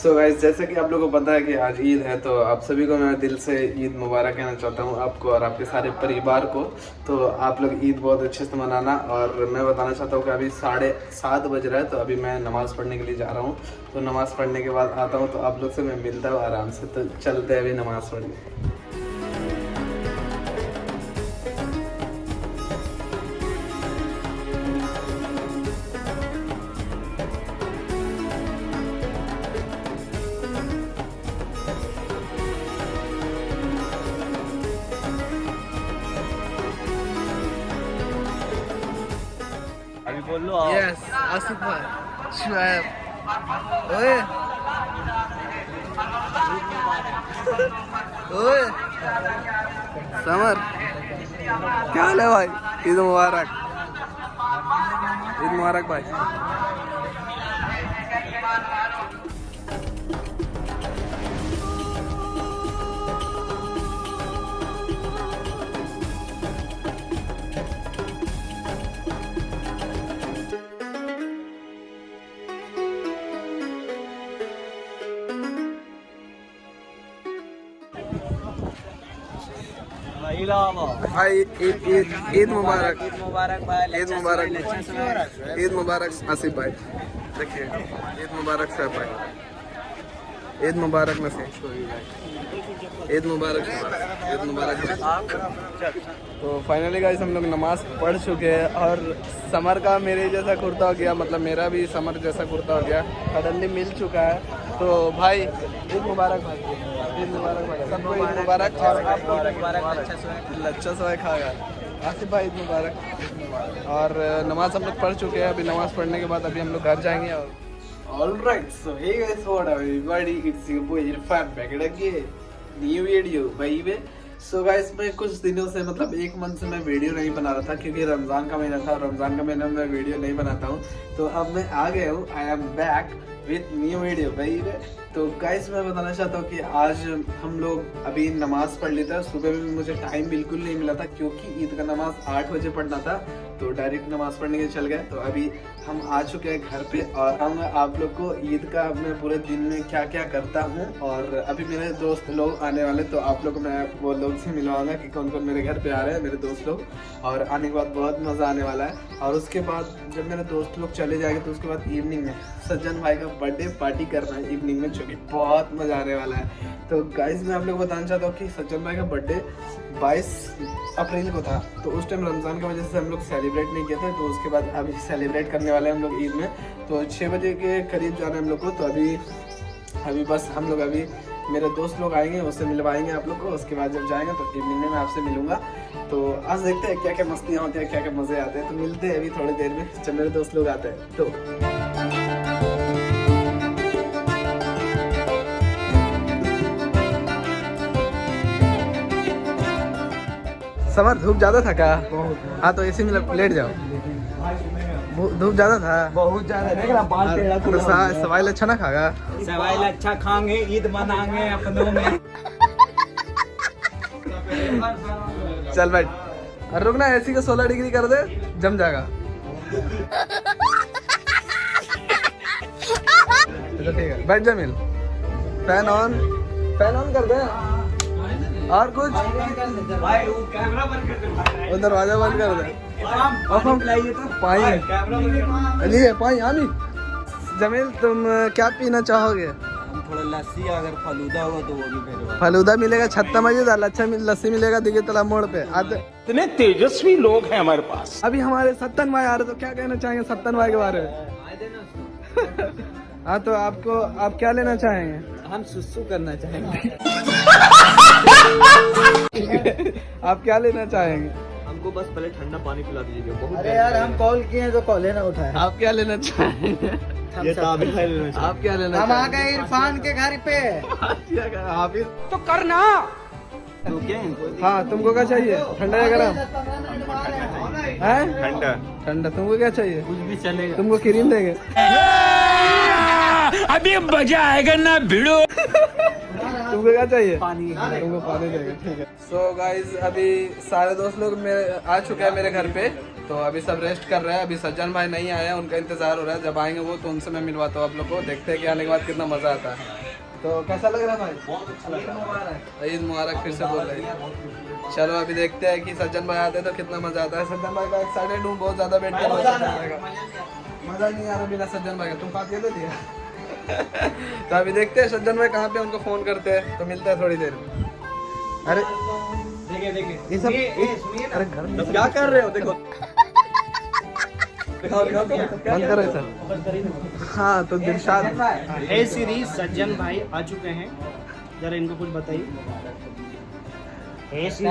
So guys, जैसे कि आप लोगों को पता है कि आज ईद है, तो आप सभी को मैं दिल से ईद मुबारक कहना चाहता हूँ, आपको और आपके सारे परिवार को। तो आप लोग ईद बहुत अच्छे से मनाना। और मैं बताना चाहता हूँ कि अभी 7:30 बज रहा है, तो अभी मैं नमाज़ पढ़ने के लिए जा रहा हूँ। तो नमाज़ पढ़ने के बाद आता हूँ, तो आप लोग से मैं मिलता हूँ आराम से। तो चलते हैं अभी नमाज़ पढ़ने। अभी बोल लो। यस, आसिफ भाई, शुएब, ओए ओए, समर, क्या हाल है भाई? ईद मुबारक, ईद मुबारक भाई। भाई ईद मुबारक, ईद मुबारक भाई। ईद मुबारक, ईद मुबारक आसिफ भाई। देखिए, ईद मुबारक साहब भाई, ईद मुबारक नसीब, ईद मुबारक, ईद मुबारक। तो फाइनली गाइस हम लोग नमाज पढ़ चुके हैं, और समर का मेरे जैसा कुर्ता हो गया, मतलब मेरा भी समर जैसा कुर्ता हो गया, सडनली मिल चुका है। तो भाई ईद मुबारक भाई, ईद मुबारक भाई, सबको ईद मुबारक। और आपको अच्छा से खाएगा आसिफ भाई, ईद मुबारक। और नमाज हम लोग पढ़ चुके हैं, अभी नमाज पढ़ने के बाद अभी हम लोग घर जाएंगे। और Alright, so hey guys, what up everybody? It's your boy Irfan back again. New video, baby. So guys, मैं कुछ दिनों से, मतलब एक मंथ से मैं वीडियो नहीं बना रहा था, क्योंकि रमज़ान का महीना था। रमज़ान का महीना में मैं वीडियो नहीं बनाता हूँ, तो अब मैं आ गया हूँ। I am back with new video baby. तो गाइस, मैं बताना चाहता हूँ कि आज हम लोग अभी नमाज पढ़ ली था। सुबह में मुझे टाइम बिल्कुल नहीं मिला था, क्योंकि ईद का नमाज 8 बजे पढ़ना था, तो डायरेक्ट नमाज पढ़ने के चल गए। तो अभी हम आ चुके हैं घर पे, और हम आप लोग को ईद का मैं पूरे दिन में क्या क्या करता हूँ। और अभी मेरे दोस्त लोग आने वाले, तो आप लोग को मैं वो लोग से मिलवाऊंगा कि कौन कौन मेरे घर पे आ रहे हैं, मेरे दोस्त लोग। और आने के बाद बहुत मज़ा आने वाला है। और उसके बाद जब मेरे दोस्त लोग चले जाएंगे, तो उसके बाद इवनिंग में सज्जन भाई का बर्थडे पार्टी करना है इवनिंग में, जो कि बहुत मज़ा आने वाला है। तो गाइस, मैं आप लोग को बताना चाहता हूँ कि सज्जन भाई का बर्थडे 22 अप्रैल को था, तो उस टाइम रमज़ान की वजह से हम लोग सेलिब्रेट नहीं किए थे। तो उसके बाद अभी सेलिब्रेट करने वाले हैं हम लोग ईद में। तो 6 बजे के करीब जाना है हम लोग को। तो अभी बस हम लोग, अभी मेरे दोस्त लोग आएंगे, उससे मिलवाएंगे आप लोग को। उसके बाद जब जाएंगे तो इवनिंग में मैं आपसे मिलूंगा। तो आज देखते हैं क्या क्या मस्तियाँ होती हैं, क्या क्या मज़े आते हैं। तो मिलते हैं अभी थोड़ी देर में, जब मेरे दोस्त लोग आते हैं। तो समर, धूप ज़्यादा था क्या? हाँ, तो एसी में लेट जाओ। धूप ज़्यादा था, बहुत ज़्यादा। देख ना, बाल टेढ़ा। तो सवाइल अच्छा ना खागा? सवाइल अच्छा खाएंगे, ईद मनाएंगे अपनों में। चल बैठ, और रुक ना, एसी को 16 डिग्री कर दे, जम जाएगा। तो ठीक है, बैठ जा। मिल फैन ऑन कर दे। और कुछ भाई वो कैमरा बंद कर दे, वो दरवाजा बंद कर दे। हम लाइए तो पानी कैमरा बंद कर दे। लिए पानी आनी। जमील, तुम क्या पीना चाहोगे? हम थोड़ा लस्सी, अगर फलूदा होगा तो वो भी भेजो। फलूदा मिलेगा छत्ता मस्जिद, अच्छा लस्सी मिलेगा दिखे तला मोड़ पे। इतने तेजस्वी लोग हैं हमारे पास। अभी हमारे सत्तन भाई आ रहे, तो क्या कहना चाहेंगे सत्तन भाई के बारे में? हाँ, तो आप क्या लेना चाहेंगे? हम सुसु करना चाहेंगे। आप क्या लेना चाहेंगे? हमको बस पहले ठंडा पानी पिला दीजिए। बहुत अरे यार, हम कॉल किए हैं तो कॉल ना उठाए। आप क्या लेना चाहेंगे? ये ताबीर है लेना चाहिए। आप क्या लेना? हम आ गए इरफान के घर पे। आप तो करना। हाँ, तुमको क्या चाहिए, ठंडा या गरम? ठंडा। ठंडा। तुमको क्या चाहिए? कुछ भी चलेगा। तुमको क्रीम देंगे। अभी मजा आएगा ना भिड़ो। तुमको क्या चाहिए? पानी। तुमको पानी चाहिए, ठीक है। सो गाइज अभी सारे दोस्त लोग मेरे आ चुके हैं मेरे घर पे, तो अभी सब रेस्ट कर रहे हैं। अभी सज्जन भाई नहीं आए हैं, उनका इंतजार हो रहा है। जब आएंगे वो तो उनसे मैं मिलवाता हूँ आप लोग को। देखते हैं कि आने के बाद कितना मजा आता है। तो कैसा लग रहा है भाई? बहुत अच्छा लग रहा है। ईद मुबारक फिर से बोल रहे हैं। चलो अभी देखते हैं कि सज्जन भाई आते हैं तो कितना मजा आता है। सज्जन भाई का एक्साइटेड हूँ, बहुत ज्यादा वेट कर रहा हूँ। मजा नहीं आ रहा बिना सज्जन भाई का। तुम पाती दे दिया। तो अभी देखते हैं सज्जन भाई कहाँ पे, उनको फोन करते हैं तो मिलते हैं थोड़ी देर में। अरे देखिए ये सब अरे घर में क्या कर रहे हो? देखो दिखाओ बंद करो सर। हाँ तो दिलशाद हे श्री सज्जन भाई आ चुके हैं, जरा इनको कुछ बताइए। हे श्री,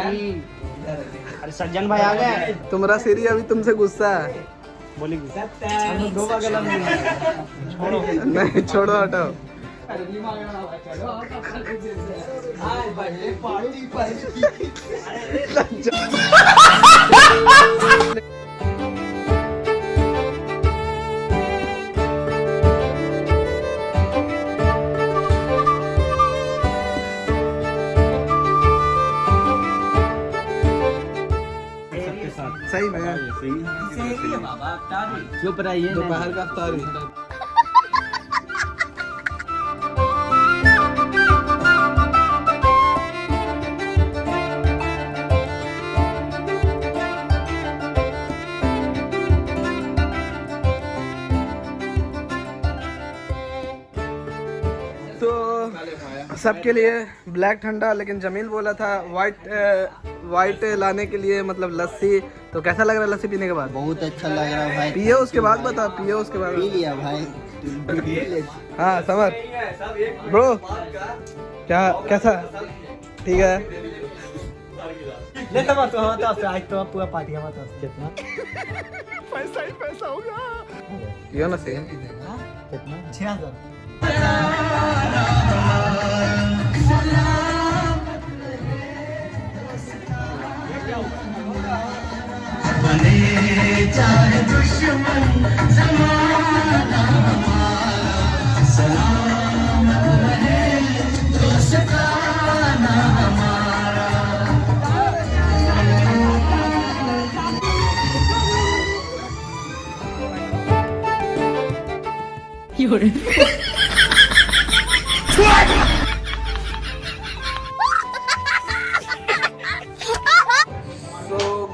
अरे सज्जन भाई आ गए। तुम्हारा सीरी अभी तुमसे गुस्सा है। बोलेगी दो बगल में छोड़ो। नहीं छोड़ो, हटाओ। सही में चुप रहिए। दोपहर का अफ्तारी। तो सबके लिए ब्लैक ठंडा, लेकिन जमील बोला था वाइट लाने के लिए, मतलब लस्सी। तो कैसा लग रहा है लस्सी पीने के बाद? बहुत अच्छा लग रहा है भाई। पियो उसके बाद बता, पियो उसके बाद। पी लिया भाई। हाँ समर ब्रो, क्या कैसा? ठीक है। ले तब तो हम तो आज तो पूरा पार्टी हम तो कितना पैसा ही पैसा होगा। पियो ना सही। कितना 6000। चाहे दुश्मन ज़माना हमारा, सलाम रहे दोस्ताना हमारा।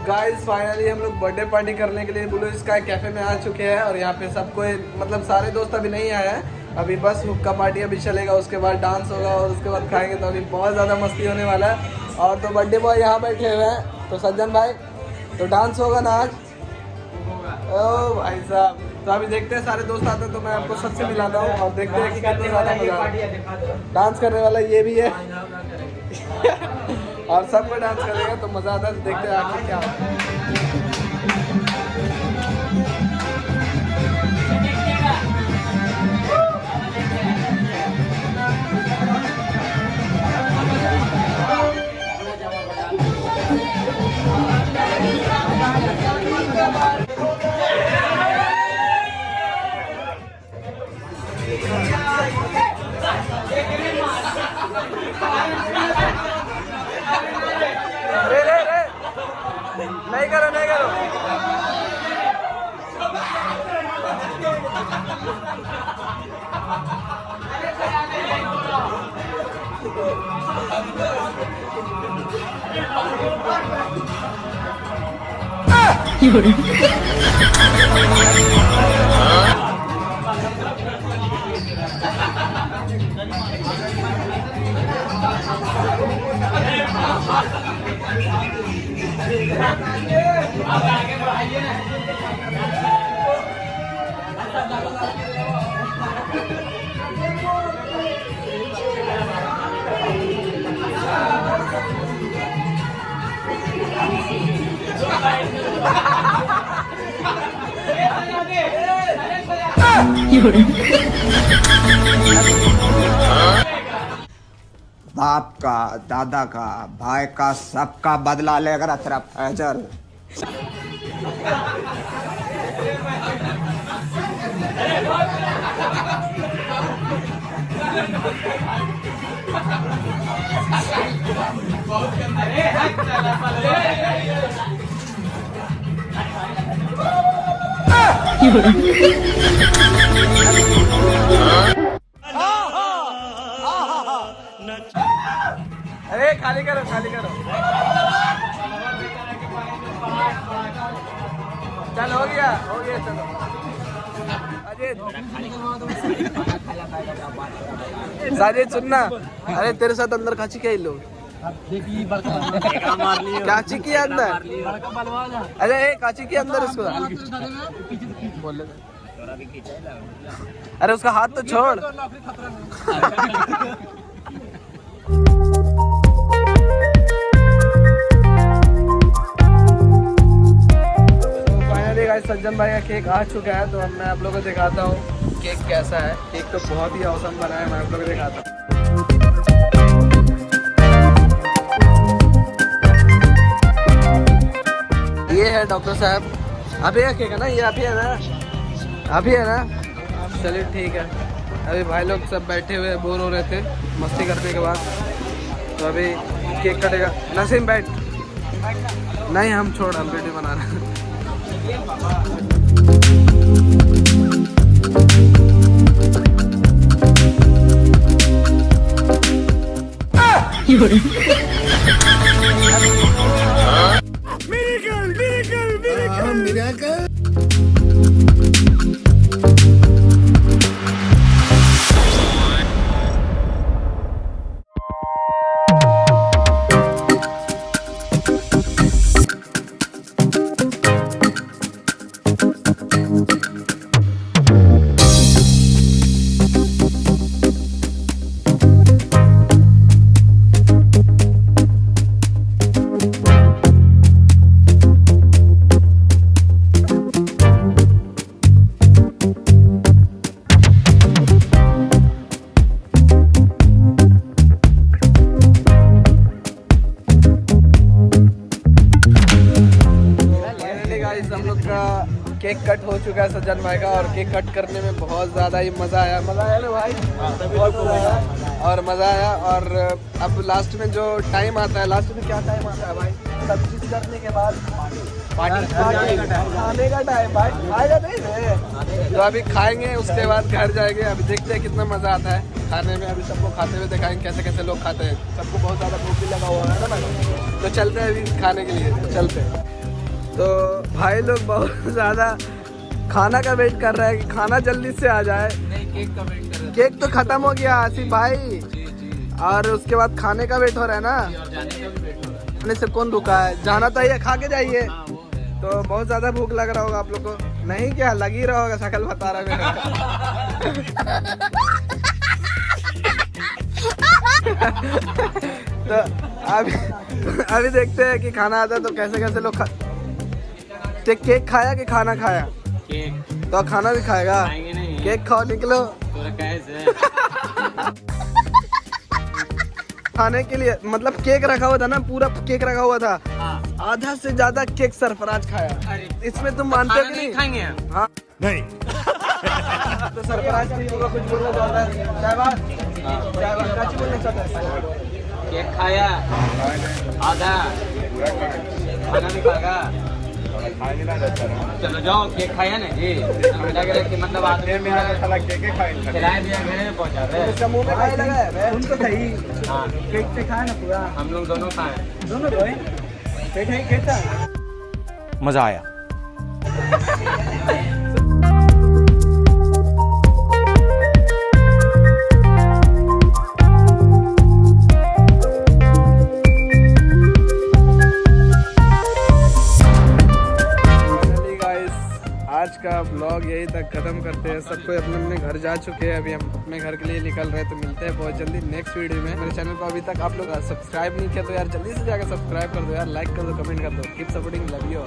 गाइस फाइनली हम लोग बर्थडे पार्टी करने के लिए ब्लू स्काई कैफे में आ चुके हैं। और यहाँ पे सब कोई, मतलब सारे दोस्त अभी नहीं आए हैं। अभी बस हुक्का पार्टी अभी चलेगा, उसके बाद डांस होगा और उसके बाद खाएंगे। तो अभी बहुत ज़्यादा मस्ती होने वाला है। और तो बर्थडे बॉय यहाँ बैठे हुए हैं। तो सज्जन भाई तो डांस होगा ना आज? ओ भाई साहब, तो अभी देखते हैं सारे दोस्त आते हैं तो मैं आपको सबसे मिलाता हूँ और देखते हैं कि कितना ज़्यादा मजा आता है। डांस करने वाला ये भी है और सब कोई डांस करेगा तो मजा आता है। तो देखते हैं आखिर क्या होता है। नहीं करो, नहीं करो। बाप का, दादा का, भाई का, सबका बदला लेकर तेरा फैजल। अरे खाली करो खाली करो। चल हो गया चलो। साजिद सुनना, अरे तेरे साथ अंदर खाची क्या लोग काची के अंदर, अरे काची के अंदर इसको बोल, अरे उसका हाथ तो छोड़। सज्जन भाई का केक आ चुका है, तो अब मैं आप लोगों को दिखाता हूँ केक कैसा है। केक तो बहुत ही औसम बना है, मैं आप लोगों को दिखाता हूँ। ये है डॉक्टर साहब, अभी है केक है ना, ये अभी है ना, अभी है ना। चलिए ठीक है, अभी भाई लोग सब बैठे हुए बोर हो रहे थे मस्ती करने के बाद, तो अभी केक कटेगा। नसीम बैठ, नहीं हम छोड़, हम वीडियो बना रहे हैं। हम लोग का केक कट हो चुका है सज्जन भाई का, और केक कट करने में बहुत ज़्यादा ही मज़ा आया ना भाई, बहुत मज़ा आया और मज़ा आया। और अब लास्ट में जो टाइम आता है, लास्ट में क्या टाइम आता है भाई, सब चीज़ करने के बाद खाने का टाइम भाई, खाएगा नहीं। तो अभी खाएंगे, उसके बाद घर जाएंगे। अभी देखते हैं कितना मज़ा आता है खाने में। अभी सबको खाते हुए दिखाएंगे कैसे कैसे लोग खाते हैं, सबको बहुत ज़्यादा भूख भी लगा हुआ है ना भाई। तो चलते हैं अभी खाने के लिए, चलते हैं। तो भाई लोग बहुत ज़्यादा खाना का वेट कर रहे हैं कि खाना जल्दी से आ जाए। नहीं, केक का वेट कर रहे हैं। केक तो ख़त्म हो गया आसिफ भाई, और उसके बाद खाने का वेट हो रहा है ना, और जाने का भी वेट हो रहा है। जाने से कौन रुका है, जाना तो ये खा के जाइए। तो बहुत ज़्यादा भूख लग रहा होगा आप लोग को, नहीं क्या लग ही रहा होगा, शकल बता रहा मेरा। तो अभी देखते हैं कि खाना आता है तो कैसे कैसे लोग केक खाया कि खाना खाया? केक तो खाना भी खाएगा, केक खाओ, निकलो कैसे। खाने के लिए मतलब केक रखा हुआ था ना, पूरा केक रखा हुआ था, आधा से ज्यादा केक सरफराज खाया। इसमें तुम मानते हो कि नहीं? खाएंगे हाँ नहीं। तो सरफराज कुछ बोलना चाहता है, केक खाया आधा, खाना भी खाएगा। चलो जाओ, केक खाया ना जी, मतलब आदमी में खिलाए दिया गया, पहुँचा रहे मुंह में खाए लगा है उनको सही। हाँ केक से खाए ना पूरा, हम लोग दोनों खाए, दोनों खाए, पेट है कैसा मजा आया। आज का ब्लॉग यही तक ख़त्म करते हैं। सबको अपने अपने घर जा चुके हैं, अभी हम अपने घर के लिए निकल रहे हैं। तो मिलते हैं बहुत जल्दी नेक्स्ट वीडियो में। मेरे चैनल को अभी तक आप लोग सब्सक्राइब नहीं किया तो यार जल्दी से जाकर सब्सक्राइब कर दो यार, लाइक कर दो, कमेंट कर दो। Keep supporting, love you.